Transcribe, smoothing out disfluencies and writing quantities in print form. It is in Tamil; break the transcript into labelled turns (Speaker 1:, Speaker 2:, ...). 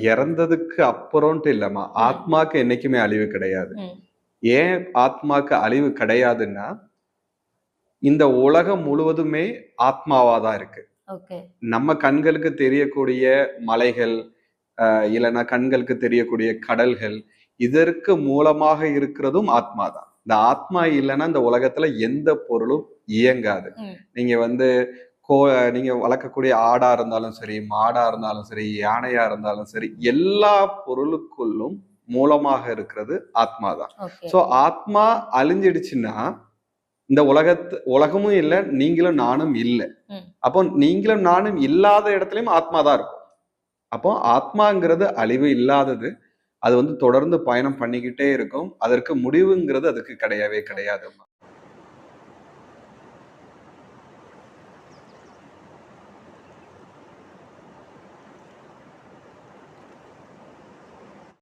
Speaker 1: இறந்ததுக்கு அப்புறம்ட்டு இல்லம்மா.
Speaker 2: ம்.
Speaker 1: ஆத்மாக்கு என்னைக்குமே அழிவு கிடையாது.
Speaker 2: ம்.
Speaker 1: ஏன் ஆத்மாக்கு அழிவு கிடையாதுன்னா, இந்த உலகம் முழுவதுமே ஆத்மாவா தான் இருக்கு.
Speaker 2: ஓகே.
Speaker 1: நம்ம கண்களுக்கு தெரியக்கூடிய மலைகள், இல்லன்னா கண்களுக்கு தெரியக்கூடிய கடல்கள், இதற்கு மூலமாக இருக்கிறதும் ஆத்மா தான். இந்த ஆத்மா இல்லன்னா இந்த உலகத்துல எந்த பொருளும் இயங்காது.
Speaker 2: ம்.
Speaker 1: நீங்க வந்து கோ நீங்க வளர்க்கக்கூடிய ஆடா இருந்தாலும் சரி, மாடா இருந்தாலும் சரி, யானையா இருந்தாலும் சரி, எல்லா பொருளுக்குள்ளும் மூலமாக இருக்கிறது ஆத்மா தான்.
Speaker 2: ஓகே.
Speaker 1: ஸோ ஆத்மா அழிஞ்சிடுச்சுன்னா, இந்த உலகமும் இல்ல, நீங்களும் நானும் இல்ல.
Speaker 2: ம்.
Speaker 1: அப்போ நீங்களும் நானும் இல்லாத இடத்துலயும் ஆத்மா தான் இருக்கும். அப்போ ஆத்மாங்கிறது அழிவு இல்லாதது. அது வந்து தொடர்ந்து பயணம் பண்ணிக்கிட்டே இருக்கும். அதற்கு முடிவுங்கிறது அதுக்கு கிடையவே கிடையாதும்மா.